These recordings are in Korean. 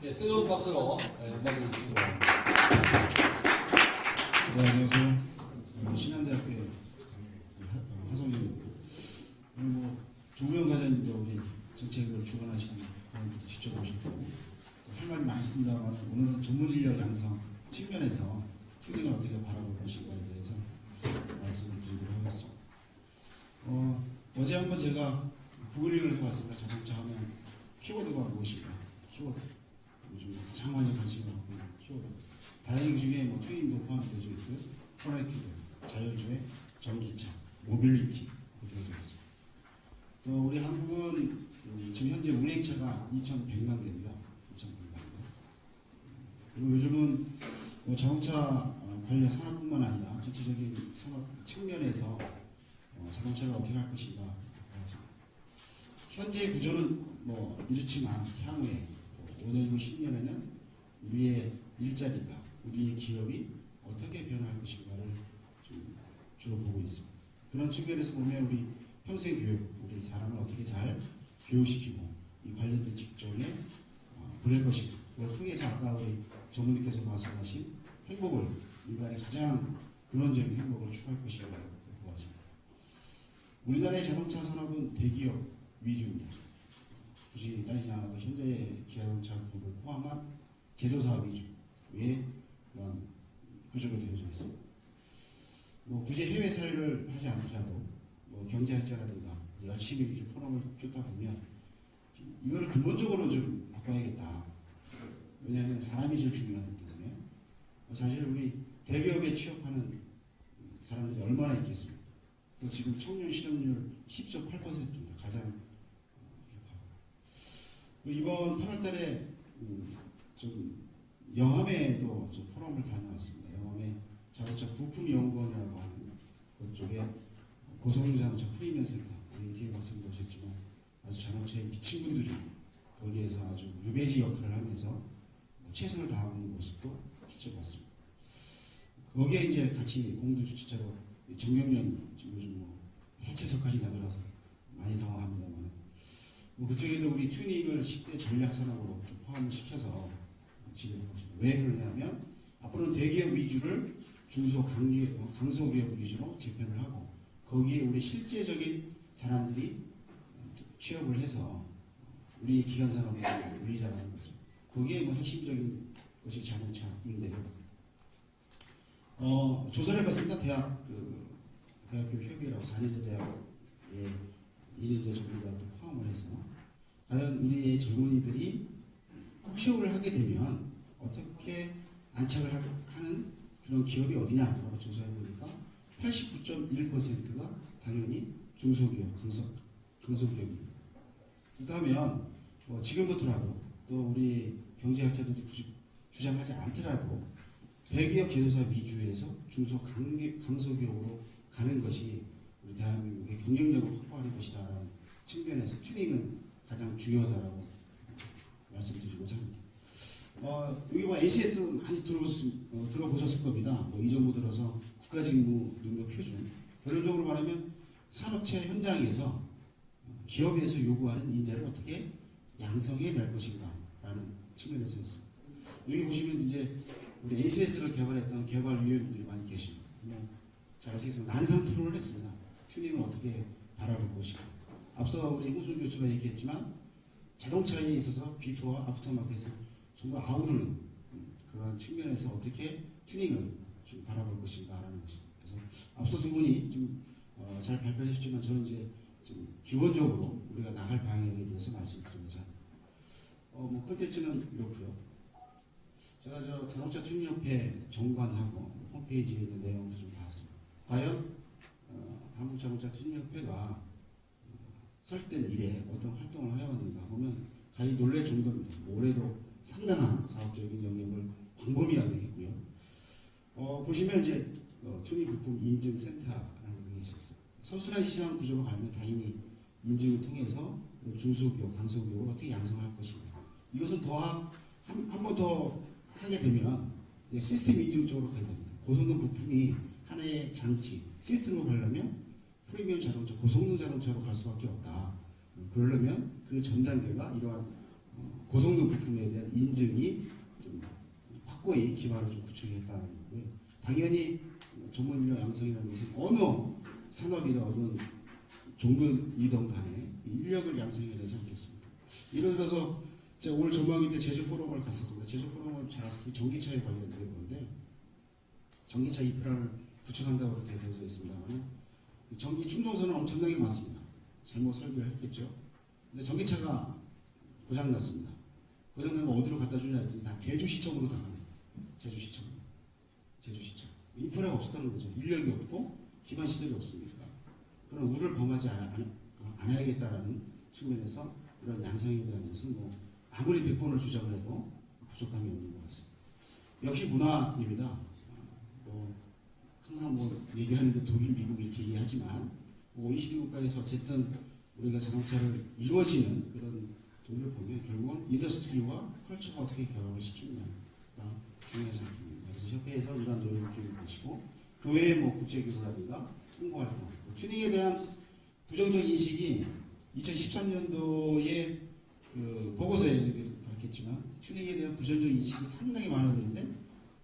네, 뜨거운 박수로 맞이해 주시기 바랍니다. 네, 안녕하세요. 신한대학교의 하성현입니다. 오늘 조우영 과장님도 우리 정책을 주관하시는 분들도 직접 오셨고 할 말이 많습니다만 오늘은 전문 인력 양성 측면에서 튜닝을 어떻게 바라볼 것인가에 대해서 말씀을 드리도록 하겠습니다. 어제 한번 제가 구글링을 해봤습니다. 자동차 하면 키워드가 무엇인가? 키워드. 요즘 가장 많이 관심을 갖고 있는 키워드. 다행히 그 중에 튜닝도 포함되어 있고요. 커넥티드, 자율주행, 전기차, 모빌리티 되어져 있습니다. 또 우리 한국은 지금 현재 운행차가 2,100만 대입니다. 2,100만 대. 그리고 요즘은 자동차 관련 산업뿐만 아니라 전체적인 산업 측면에서 자동차를 어떻게 할 것인가. 현재 구조는 이렇지만 향후에 5년이고 10년에는 우리의 일자리가, 우리의 기업이 어떻게 변화할 것인가를 좀 주로 보고 있습니다. 그런 측면에서 보면 우리 평생 교육, 우리 사람을 어떻게 잘 교육시키고 이 관련된 직종에 보낼 것인가. 그걸 통해서 아까 우리 전문님께서 말씀하신 행복을, 인간의 가장 근원적인 행복을 추구할 것인가 보았습니다. 우리나라의 자동차 산업은 대기업 위주입니다. 굳이 따지지 않아도 현대 기아자동차 그룹을 포함한 제조사업 위주의 그런 구조로 되어져 있습니다. 굳이 해외 사례를 하지 않더라도 경제학자라든가 열심히 이렇게 포럼을 쫓다 보면 이거를 근본적으로 좀 바꿔야겠다. 왜냐하면 사람이 제일 중요하기 때문에 사실 우리 대기업에 취업하는 사람들이 얼마나 있겠습니까? 또 지금 청년 실업률 10.8%입니다. 가장 이번 8월달에 좀 영암에도 좀 포럼을 다녀왔습니다. 영암에 자동차 부품연구원이라고 하는 그쪽에 고성자동차 프리미엄센터, 우리 뒤에 말씀도 오셨지만 아주 자동차에 미친 분들이 거기에서 아주 유배지 역할을 하면서 최선을 다하는 모습도 실제 봤습니다. 거기에 이제 같이 공동 주최자로 정경련이 지금 요즘 해체설까지 나들어서 많이 당황합니다만 그쪽에도 우리 튜닝을 10대 전략 산업으로 좀 포함을 시켜서 진행하고 있습니다. 왜 그러냐면 앞으로는 대기업 위주를 중소 강소기업 위주로 재편을 하고 거기에 우리 실제적인 사람들이 취업을 해서 우리 기관 산업을 유리자라는 거죠. 거기에 핵심적인 것이 자동차인데요. 조사를 해봤습니다. 대학교 협의라고 4년제 대학의 2년제 전문대학도 포함을 해서 과연 우리의 젊은이들이 취업을 하게 되면 어떻게 안착을 하는 그런 기업이 어디냐라고 조사해보니까 89.1%가 당연히 중소기업, 강소기업입니다. 그렇다면 지금부터라도 또 우리 경제학자들이 굳이 주장하지 않더라도 대기업 제조사 위주에서 중소 강소기업으로 가는 것이 우리 대한민국의 경쟁력을 확보하는 것이다라는 측면에서 튜닝은 가장 중요하다라고 말씀드리고자 합니다. 여기 ACS 많이 들어보셨을 겁니다. 이 정부 들어서 국가직무 능력 표준. 결론적으로 말하면 산업체 현장에서 기업에서 요구하는 인재를 어떻게 양성해 낼 것인가라는 측면에서 있습니다. 여기 보시면 이제 우리 ACS를 개발했던 개발위원분들이 많이 계십니다. 잘 아시겠지만 난상 토론을 했습니다. 튜닝을 어떻게 바라볼 것인가. 앞서 우리 홍순 교수가 얘기했지만 자동차에 있어서 비포와 아프터마켓을 전부 아우르는 그런 측면에서 어떻게 튜닝을 좀 바라볼 것인가라는 것입니다. 그래서 앞서 두 분이 좀 잘 발표해 주셨지만 저는 이제 좀 기본적으로 우리가 나갈 방향에 대해서 말씀드리고자 합니다. 컨텐츠는 이렇고요. 제가 자동차 튜닝협회 정관하고 홈페이지에 있는 내용도 좀 봤습니다. 과연 한국자동차 튜닝협회가 설립된 이래 어떤 활동을 해왔는가 보면 가히 놀랄 정도입니다. 올해도 상당한 사업적인 영역을 광범위하게 했고요. 보시면 이제 튜닝 부품 인증센터라는 게 있었어요. 선순환 시장 구조로 가면 당연히 인증을 통해서 중소기업, 강소기업을 어떻게 양성할 것인가. 이것은 한 번 더 하게 되면 이제 시스템 인증 쪽으로 가야 됩니다. 고성능 부품이 하나의 장치, 시스템으로 가려면 프리미엄 자동차, 고성능 자동차로 갈 수밖에 없다. 그러려면 그 전 단계가 이러한 고성능 부품에 대한 인증이 좀 확고히 기반을 좀 구축했다는 거고요. 당연히 전문 인력 양성이라는 것은 어느 산업이나 어느 종교이든 간에 인력을 양성해야 되지 않겠습니까? 예를 들어서 제가 오늘 전망인데 제주 포럼을 갔었습니다. 제주 포럼은 잘 아시다시피 전기차에 관련된 건데 전기차 인프라를 구축한다고 되어 있습니다만 전기 충전소는 엄청나게 많습니다. 잘못 설계를 했겠죠. 근데 전기차가 고장났습니다. 고장나면 어디로 갖다 주냐 했더니 다 제주시청으로 다 가네요. 제주시청. 인프라가 없었다는 거죠. 인력이 없고 기반 시설이 없으니까. 그런 우를 범하지 않아야겠다라는 측면에서 이런 양성에 대한 것은 뭐 아무리 100번을 주장을 해도 부족함이 없는 것 같습니다. 역시 문화입니다. 항상 뭐 얘기하는데 독일, 미국 이렇게 얘기하지만 OECD 국가에서 어쨌든 우리가 자동차를 이루어지는 그런 돈을 보면 결국은 인더스트리와 컬처가 어떻게 결합을 시키느냐가 중요하지 않겠습니까? 그래서 협회에서 이런 노력을 기울이고 계시고 그 외에 뭐 국제기구라든가 홍보활동, 튜닝에 대한 부정적 인식이 2013년도에 그 보고서에 밝혔지만 튜닝에 대한 부정적 인식이 상당히 많았는데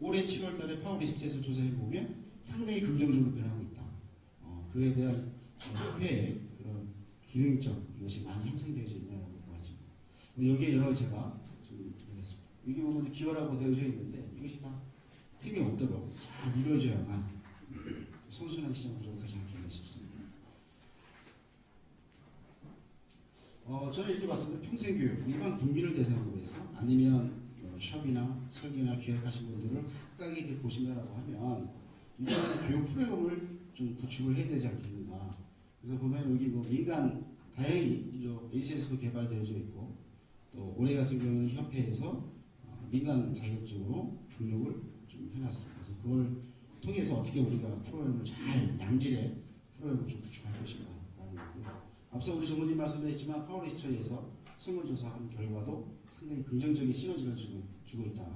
올해 7월달에 파워리스트에서 조사해 보면 상당히 긍정적으로 변하고 있다. 그에 대한 협회의 그런 기능적 이것이 많이 형성되어져 있다고 보아집니다. 여기에 여러 가지 제가 좀 보겠습니다. 여기 보면 기여라고 되어져 있는데 이것이 다 틈이 없도록 잘 이루어져야만 선순환 시장 구조가 가지 않겠나 싶습니다. 저는 이렇게 봤습니다. 평생교육, 일반 국민을 대상으로 해서 아니면 샵이나 설계나 기획하신 분들을 각각 이렇게 보신다라고 하면 이런 교육 프로그램을 좀 구축을 해야 되지 않겠는가. 그래서 보면 여기 뭐 민간 다행히 ACS도 개발되어져 있고 또 올해 같은 경우는 협회에서 민간 자격증으로 등록을 좀 해놨습니다. 그래서 그걸 통해서 어떻게 우리가 프로그램을 잘 양질의 프로그램을 좀 구축할 것인가 라는 거고요. 앞서 우리 전문님 말씀하셨지만 파워리스트에서 설문조사한 결과도 상당히 긍정적인 시너지를 주고 있다.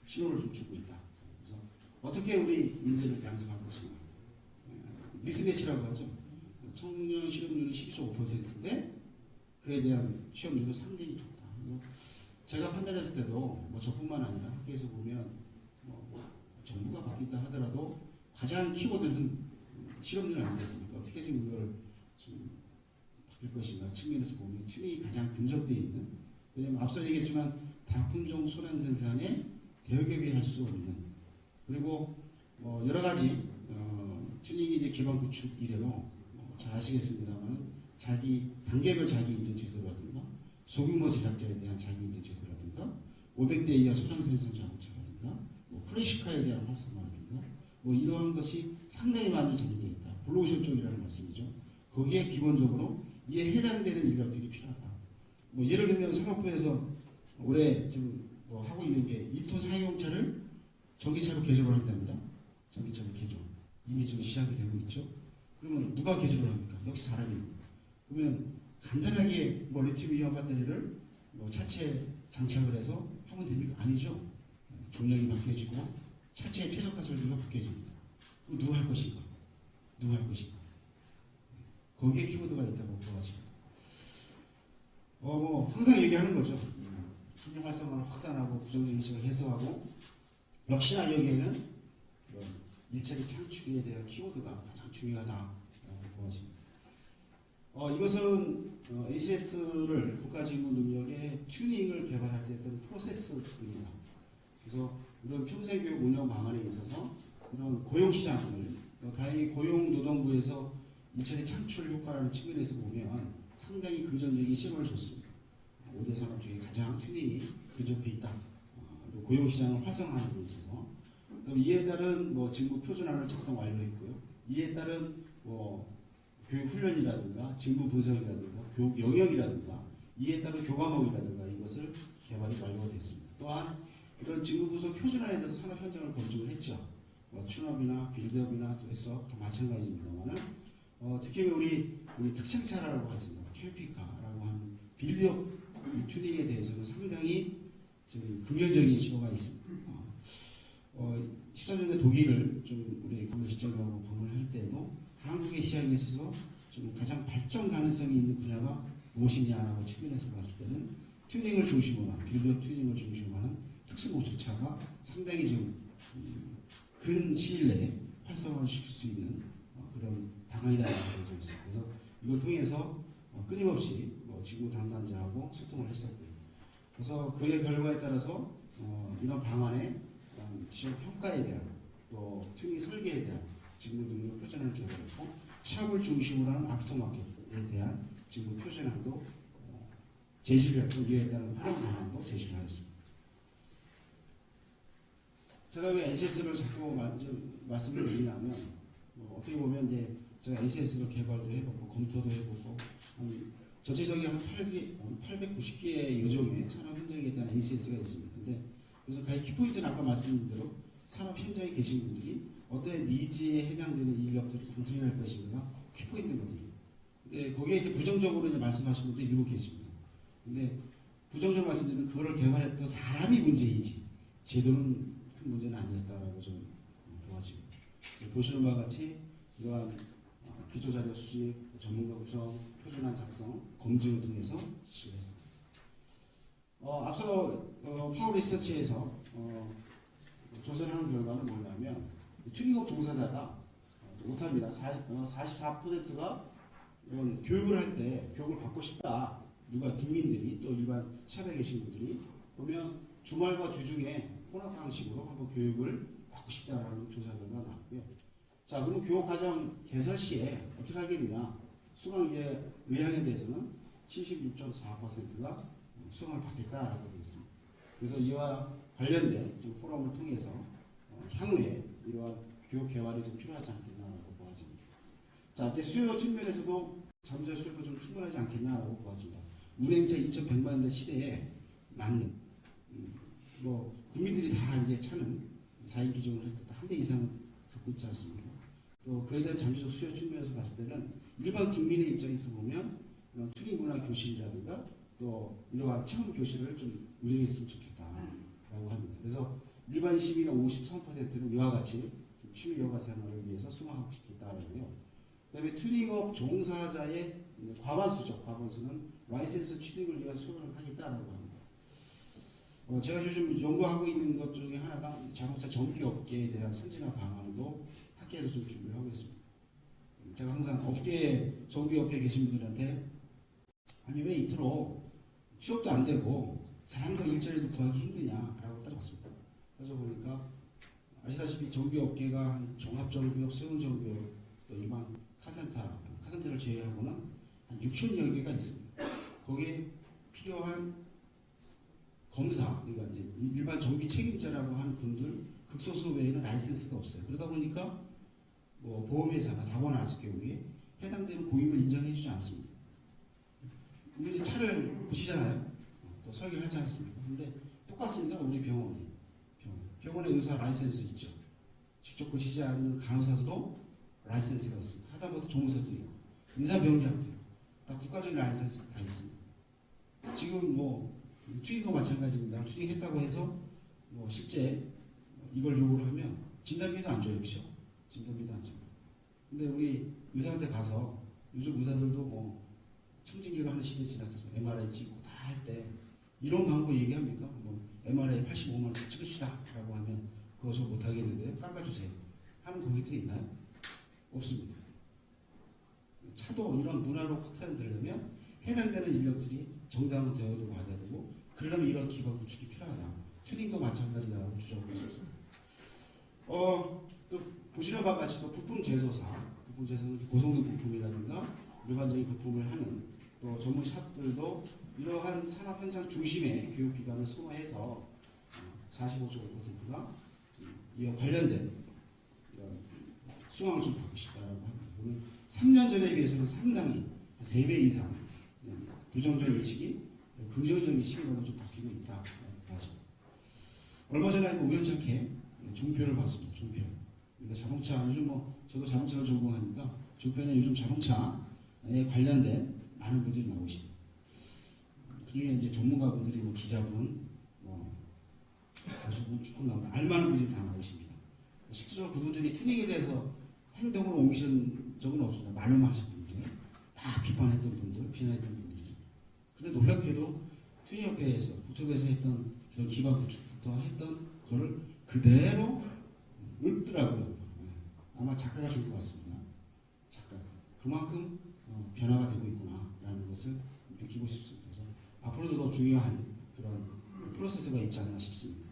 신호를 좀 주고 있다. 그래서 어떻게 우리 인재를 양성할 것인가. 미스매치라고 하죠. 청년 실업률이 12.5%인데 그에 대한 취업률은 상당히 좋다. 그래서 제가 판단했을 때도 뭐 저뿐만 아니라 학교에서 보면 정부가 바뀐다 하더라도 가장 키워드는 실업률 아니겠습니까? 어떻게 지금 이걸 좀 바뀔 것인가 측면에서 보면 튜닝이 가장 근접되어 있는, 왜냐하면 앞서 얘기했지만 다품종 소량 생산에 대기업이 할 수 없는, 그리고 여러 가지 튜닝이 이제 기반 구축 이래로 잘 아시겠습니다만 단계별 자기 인증 제도라든가 소규모 제작자에 대한 자기 인증 제도라든가 500대 이하 소량 생산 자동차라든가 클래식카에 대한 활성화라든가 이러한 것이 상당히 많이 정리되어 있다. 블루오션 쪽이라는 말씀이죠. 거기에 기본적으로 이에 해당되는 인력들이 필요하다. 예를 들면 산업부에서 올해 좀 하고 있는 게 2톤 상용차를 전기차로 개조를 한답니다. 전기차로 개조. 이미 좀 시작이 되고 있죠. 그러면 누가 개조를 합니까? 역시 사람입니다. 그러면 간단하게 리튬이온 배터리를 차체에 장착을 해서 하면 됩니까? 아니죠. 중력이 바뀌어지고 차체의 최적화 설계가 바뀌어집니다. 그럼 누가 할 것인가? 누가 할 것인가? 거기에 키워드가 있다고 보아집니다. 항상 얘기하는 거죠. 튜닝 활성화를 확산하고 부정적 인식을 해소하고, 역시나 여기에는 일자리 창출에 대한 키워드가 가장 중요하다고 보아집니다. 이것은 ACS를 국가직무 능력의 튜닝을 개발할 때 했던 프로세스입니다. 그래서 이런 평생교육 운영 방안에 있어서 이런 고용시장을, 다행히 고용노동부에서 일자리 창출 효과라는 측면에서 보면 상당히 긍정적인 신호를 줬습니다. 5대 산업 중에 가장 튜닝이 근접해 있다. 그리고 고용시장을 활성화하는 데 있어서. 이에 따른 직무 표준안을 작성 완료했고요. 이에 따른 교육 훈련이라든가 직무 분석이라든가 교육 영역이라든가 이에 따른 교과목이라든가 이것을 개발이 완료가 됐습니다. 또한 이런 직무 분석 표준안에 대해서 산업 현장을 검증을 했죠. 춘업이나 빌드업이나 또 해서 다 마찬가지입니다만은 특히 우리 특장차라고 하습니다. 캠피카라고 하는 빌드업 튜닝에 대해서는 상당히 좀 긍정적인 신호가 있습니다. 14년대 독일을 좀 우리 관계실장하고 방문할 때도 한국의 시장에 있어서 좀 가장 발전 가능성이 있는 분야가 무엇이냐라고 측면에서 봤을 때는 튜닝을 중심으로 한 빌드업 튜닝을 중심으로 하는 특수고추차가 상당히 좀 근 시일 내에 활성화를 시킬 수 있는 그런 방안이다라고 되어 있어요. 그래서 이걸 통해서 끊임없이 직무 담당자하고 소통을 했었고요. 그래서 그의 결과에 따라서 이런 방안의 지역 평가에 대한 또 튜닝 설계에 대한 직무 능력 표준안을 개발했고 샵을 중심으로 하는 아프터마켓에 대한 직무 표준안도 제시를 했고 이에 따른 활용 방안도 제시를 하였습니다. 제가 왜 NCS를 자꾸 말씀을 드리냐면 어떻게 보면 이제 제가 NCS를 개발도 해보고 검토도 해보고 전체적인 한 890개의 여종의 산업 현장에 대한 NCS가 있습니다. 근데 그래서 가히 키포인트는 아까 말씀드린 대로 산업 현장에 계신 분들이 어떤 니즈에 해당되는 인력들을 양성할 것인가 키포인트거든요. 근데 거기에 이제 부정적으로 이제 말씀하신 분도 일부 계십니다. 근데 부정적으로 말씀드리면 그거를 개발했던 사람이 문제이지 제도는 큰 문제는 아니었다라고 좀 보아집니다. 보시는 바와 같이 이러한 기초자료 수집, 전문가 구성, 표준안 작성, 검증을 통해서 실시를 했습니다. 앞서 파워 리서치에서 조사를 하는 결과는 뭐냐면 튜닝업 종사자가 못합니다. 44%가 교육을 할 때 교육을 받고 싶다. 누가 국민들이 또 일반 샵에 계신 분들이 보면 주말과 주중에 혼합 방식으로 한번 교육을 받고 싶다라는 조사 결과가 나왔고요. 자, 그럼 교육 과정 개설 시에 어떻게 하겠느냐? 수강 의향에 대해서는 76.4%가 수강을 받겠다라고 되어 있습니다. 그래서 이와 관련된 좀 포럼을 통해서 향후에 이러한 교육 개발이 좀 필요하지 않겠냐라고 보아집니다. 자, 이제 수요 측면에서도 자동차 수요가 좀 충분하지 않겠냐라고 보아집니다. 운행차 2100만 대 시대에 맞는 국민들이 다 이제 차는 4인 기종을 했다. 한 대 이상 갖고 있지 않습니까? 또 그에 대한 장기적 수요 측면에서 봤을 때는 일반 국민의 입장에서 보면 이런 튜닝 문화 교실이라든가 또 이러한 체험 교실을 좀 운영했으면 좋겠다라고 합니다. 그래서 일반 시민의 53%는 이와 같이 취미 여가 생활을 위해서 수강하고 싶겠다라고요. 그다음에 튜닝업 종사자의 과반수죠. 과반수는 라이센스 취득을 위한 수강을 하겠다라고 합니다. 제가 요즘 연구하고 있는 것 중에 하나가 자동차 전기 업계에 대한 선진화 방안도 학계에서 좀 준비를 하고 있습니다. 제가 항상 전기 업계에 계신 분들한테 아니 왜 이토록 취업도 안 되고 사람도 일자리도 구하기 힘드냐라고 따져봤습니다. 따져보니까 아시다시피 전기 업계가 종합정비업, 소형정비업, 또 일반 카센터를 제외하고는 한 6천여 개가 있습니다. 거기에 필요한 검사, 그러니까 이제 일반 정비 책임자라고 하는 분들 극소수 외에는 라이센스가 없어요. 그러다 보니까 보험회사가 사고가 났을 경우에 해당되는 고임을 인정해주지 않습니다. 우리 이제 차를 보시잖아요. 또 설계를 하지 않습니까? 근데 똑같습니다. 우리 병원에 의사 라이센스 있죠. 직접 고치지 않는 간호사도 라이센스가 있습니다. 하다못해 종사도 있고 인사병리학도 있고 다 국가적인 라이센스 다 있습니다. 지금 튜닝도 마찬가지입니다. 튜닝했다고 해서 실제 이걸 요구를 하면 진단비도 안 줘요. 그렇죠? 진단비도 안 줘요. 근데 우리 의사한테 가서 요즘 의사들도 청진기를 하는 시대 지나서 MRI 찍고 다 할 때 이런 광고 얘기합니까? MRI 85만 원 찍읍시다 라고 하면 그거 저 못하겠는데요. 깎아주세요. 하는 고객들이 있나요? 없습니다. 차도 이런 문화로 확산되려면 해당되는 인력들이 정당한 대우도 받아야 되고 그러려면 이런 기반 구축이 필요하다. 튜닝도 마찬가지라고 주장하고 있습니다. 또 보시는 바와 같이 또 부품 제조사는 고성능 부품이라든가 일반적인 부품을 하는 또 전문 샵들도 이러한 산업 현장 중심의 교육기관을 소화해서 45.5%가 이와 관련된 수강을 좀 받고 싶다라고 합니다. 3년 전에 비해서는 상당히 3배 이상 부정적 인식이 긍정적 인식으로 좀 바뀌고 있다. 맞아. 얼마 전에 우연찮게 종표를 봤습니다. 종표. 그러니까 자동차 요즘 저도 자동차를 전공하니까 종편에 요즘 자동차에 관련된 많은 분들이 나오십니다. 그중에 이제 전문가분들이 기자분, 교수분 쭉 나오고 알만한 분들이 다 나오십니다. 실제로 그분들이 튜닝에 대해서 행동으로 옮기신 적은 없습니다. 말로만 하신 분들, 다 비판했던 분들, 비난했던 분들이죠. 근데 놀랍게도 튜닝협회에서 국토부에서 했던 그런 기반 구축부터 했던 그걸 그대로 읊더라고요. 아마 작가가 준 것 같습니다. 작가 그만큼 변화가 되고 있구나라는 것을 느끼고 싶습니다. 그래서 앞으로도 더 중요한 그런 프로세스가 있지 않나 싶습니다.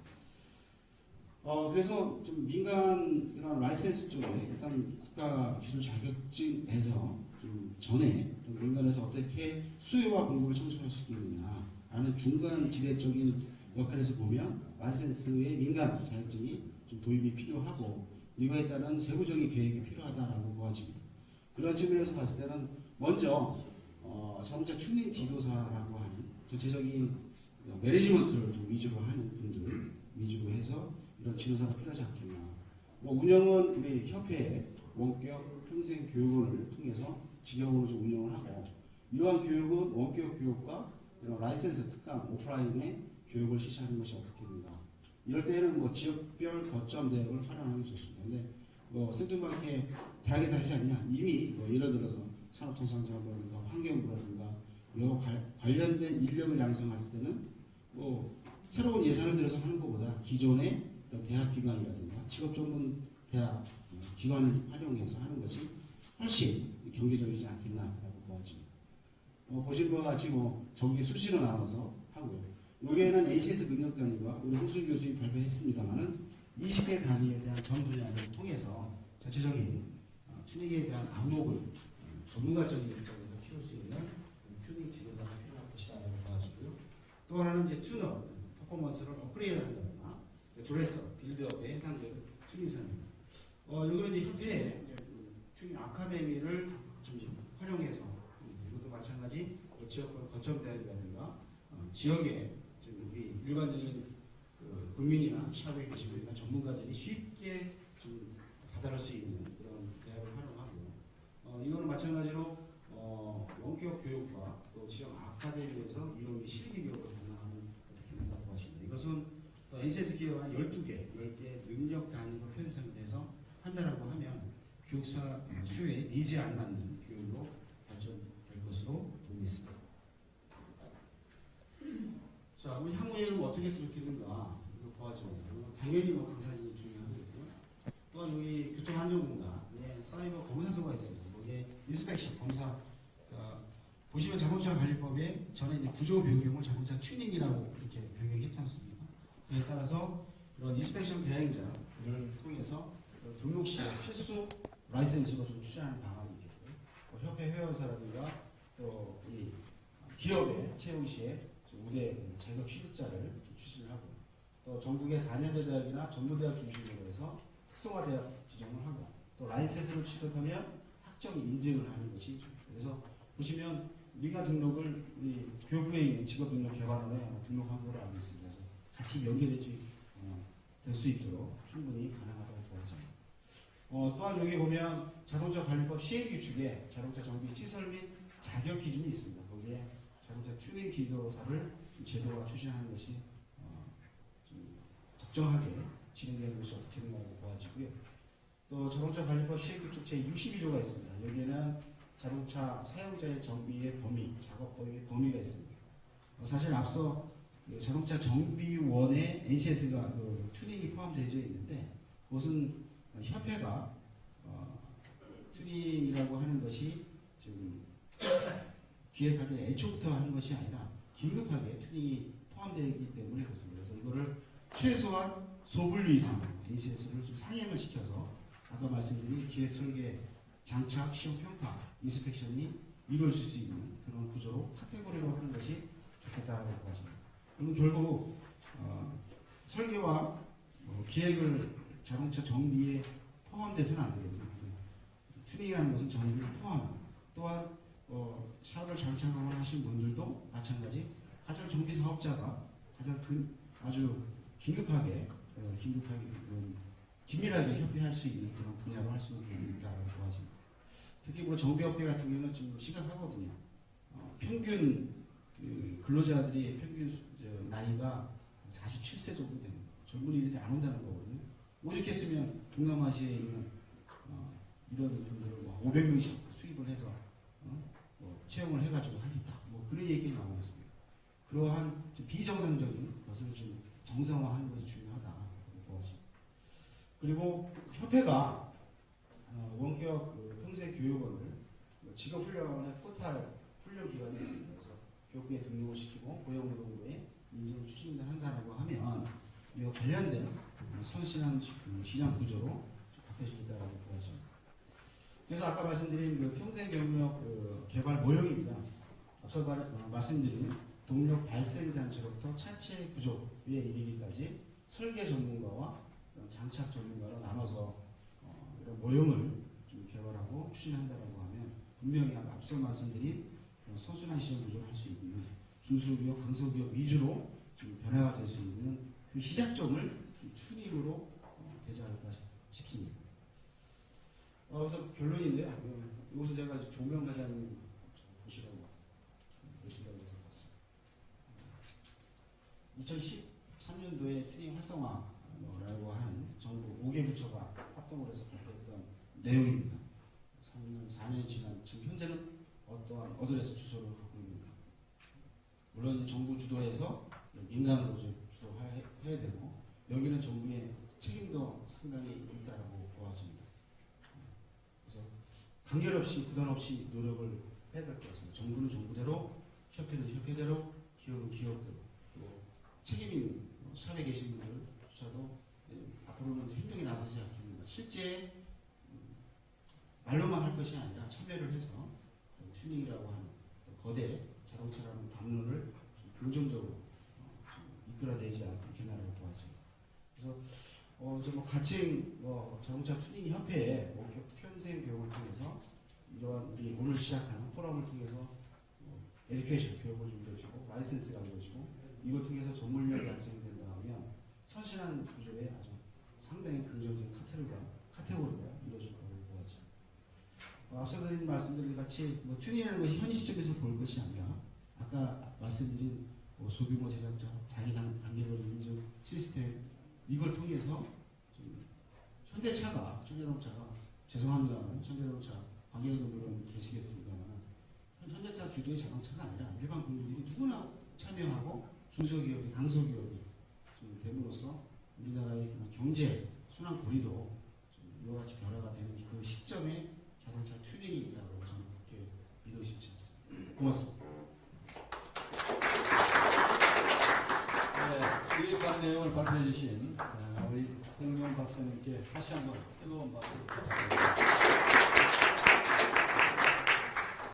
그래서 좀 민간 이런 라이센스 쪽에 일단 국가 기술 자격증에서 좀 전에 좀 민간에서 어떻게 수요와 공급을 청소할 수 있느냐라는 중간 지대적인 역할에서 보면 라이센스의 민간 자격증이 좀 도입이 필요하고 이거에 따른 세부적인 계획이 필요하다라고 보아집니다. 그런 측면에서 봤을 때는 먼저 자동차 튜닝 지도사라고 하는 전체적인 매니지먼트를 좀 위주로 하는 분들 위주로 해서 이런 지도사가 필요하지 않겠나. 뭐 운영은 우리 협회의 원격 평생 교육원을 통해서 직영으로 좀 운영을 하고 이러한 교육은 원격 교육과 이런 라이센스 특강 오프라인의 교육을 실시하는 것이 어떻겠는가. 이럴 때는 뭐 지역별 거점 대학을 활용하는 게 좋습니다. 근데 뭐 생뚱맞게 대학에 다니지 않냐. 이미 뭐 예를 들어서 산업통상자원부라든가 환경부라든가 요 관련된 인력을 양성했을 때는 뭐 새로운 예산을 들여서 하는 것보다 기존의 대학 기관이라든가 직업 전문 대학 기관을 활용해서 하는 것이 훨씬 경제적이지 않겠나라고 보아집니다. 보신 바와 같이 뭐 정기 수시로 나눠서 하고요. 여기에는 ACS 능력단위와 우리 홍순 교수님이 발표했습니다만은 20개 단위에 대한 전 분야를 통해서 전체적인 튜닝에 대한 안목을 전문가적인 입장에서 키울 수 있는 튜닝 지도자가 필요할 것이다라고 보아지고요. 또 하나는 이제 튜너 퍼포먼스를 업그레이드 한다거나 조레서 빌드업에 해당되는 튜닝사입니다. 이거는 이제 협회에 튜닝 아카데미를 좀 활용해서 이것도 마찬가지 지역 거점 대학이라든가 지역에 우리 일반적인 국민이나 시합에 계신 분이나 전문가들이 쉽게 좀 다다를 수 있는 그런 대학을 활용하고 이거는 마찬가지로 원격 교육과 또 지역 아카데미에서 이런 실기 교육을 담당하는 어떻게 된다고 하십니다. 이것은 또 ACS 기업은 12개, 10개 능력 단위로 편성을 해서 한다라고 하면 교육사 수요에 니즈에 안 맞는 교육으로 발전될 것으로 보고 있습니다. 자, 그럼 향후에는 뭐 어떻게 했으면 좋겠는가 이거 보아죠. 당연히 뭐 강사진이 중요하겠고요. 또한 여기 교통안전공단에 사이버 검사소가 있습니다. 거기에 인스펙션 검사. 보시면 자동차 관리법에 전에 이제 구조 변경을 자동차 튜닝이라고 이렇게 변경했지 않습니까? 그에 따라서 이런 인스펙션 대행자를 통해서 등록 시에 필수 라이센스로 좀 추진하는 방안이 있겠고요. 협회 회원사라든가 또 이 기업의 채용 시에 우대 자격 취득자를 추진을 하고 또 전국의 4년제 대학이나 전문대학 중심으로 해서 특성화 대학 지정을 하고 또 라이센스를 취득하면 학점 인증을 하는 것이 그래서 보시면 민간 등록을 우리 교육부에 있는 직업능력 개발원에 등록한 걸로 알고 있습니다. 그래서 같이 연계되지 될 수 있도록 충분히 가능하다고 보여집니다. 또한 여기 보면 자동차 관리법 시행규칙에 자동차 정비 시설 및 자격 기준이 있습니다. 거기에 자동차 튜닝 지도사를 좀 제도화 추진하는 것이 좀 적정하게 진행되는 것이 어떻게 되는가고 보아지고요. 또 자동차 관리법 시행규칙 제62조가 있습니다. 여기에는 자동차 사용자의 정비의 범위, 작업법의 범위가 있습니다. 사실 앞서 그 자동차 정비원에 NCS가 그 튜닝이 포함되어 있는데 그것은 협회가 튜닝이라고 하는 것이 지금 기획할 때 애초부터 하는 것이 아니라 긴급하게 튜닝이 포함되어 있기 때문에 그렇습니다. 그래서 이거를 최소한 소분류 이상 NCS를 좀 상향을 시켜서 아까 말씀드린 기획 설계, 장착, 시험 평가, 인스펙션이 이루어질 수 있는 그런 구조로 카테고리로 하는 것이 좋겠다고 보아집니다. 그러면 결국 설계와 기획을 자동차 정비에 포함돼서는 안 되거든요. 튜닝이라는 것은 정비를 포함한 또한 샵을 장착을 하신 분들도 마찬가지 가장 정비 사업자가 가장 아주 긴밀하게 협의할 수 있는 그런 분야로 할 수 있는 부분이 있다고 보아집니다. 특히 뭐 정비업계 같은 경우는 좀 심각하거든요. 평균 근로자들이 평균 나이가 47세 정도 됩니다. 젊은이들이 안 온다는 거거든요. 오죽했으면 동남아시아에 있는 이런 분들을 뭐 500명씩 수입을 해서 채용을 해가지고 하겠다. 뭐 그런 얘기가 나오고 있습니다. 그러한 좀 비정상적인 것을 좀 정상화하는 것이 중요하다 보아집니다. 그리고 협회가 원격 평생 교육원을 직업훈련의 포탈 훈련 기관이 있습니다. 그래서 교육부에 등록을 시키고 고용노동부에 인증을 추진한다고 하면 이와 관련된 선신한 시장 구조로 바뀌어질 거라고 보아집니다. 그래서 아까 말씀드린 평생 경력 개발 모형입니다. 앞서 말씀드린 동력 발생 장치로부터 차체 구조에 이르기까지 설계 전문가와 장착 전문가로 나눠서 이런 모형을 좀 개발하고 추진한다고 하면 분명히 아까 앞서 말씀드린 선순환 시장 구조를 할 수 있는 중소기업, 강소기업 위주로 좀 변화가 될 수 있는 그 시작점을 튜닝으로 되지 않을까 싶습니다. 그래서 결론인데요. 이것은 제가 조명 과장님 보시라고 해서 봤습니다. 2013년도에 튜닝 활성화라고 하는 정부 5개 부처가 합동을 해서 발표했던 내용입니다. 4년이 지난 지금 현재는 어떠한 어드레스 주소를 갖고 있는가. 물론 정부 주도해서 민간으로 주도해야 되고 여기는 정부의 책임도 상당히 있다고 보았습니다. 그래서 간결 없이 부담 없이 노력을 해야 될 것 같습니다. 정부는 정부대로, 협회는 협회대로, 기업은 기업대로, 또 책임인 사회에 계신 분들조차도 앞으로는 행동에 나서지 않겠는가. 실제 말로만 할 것이 아니라 참여를 해서 튜닝이라고 하는 거대 자동차라는 담론을 긍정적으로 이끌어내지 않겠나라고 보아집니다. 그래서 가칭 자동차 튜닝 협회의 평생 교육을 통해서 이러한 우리 오늘 시작하는 포럼을 통해서 에듀케이션 교육을 좀 이루어지고 라이센스가 이루어지고 이걸 통해서 전문력이 발생된다 하면 선신한 구조에 아주 상당히 긍정적인 카테고리가 이루어질 거라고 보아집니다. 앞서 드린 말씀드린 같이 튜닝이라는 것이 현 시점에서 볼 것이 아니라 아까 말씀드린 소규모 제작자, 자기 단계별 인증 시스템 이걸 통해서 현대자동차가 죄송합니다. 현대자동차 관계자도 물론 계시겠습니다만 현대차 주도의 자동차가 아니라 일반 국민들이 누구나 참여하고 중소기업이 강소기업이 됨으로써 우리나라의 경제 순환 고리도 이와 같이 변화가 되는 그 시점에 자동차 튜닝이 있다고 저는 굳게 믿어 싶지 않습니다. 고맙습니다. 네, 이에 대한 내용을 발표해 주신 우리 박성용 박사님께 다시 한번 뜨거운 박수 부탁드립니다.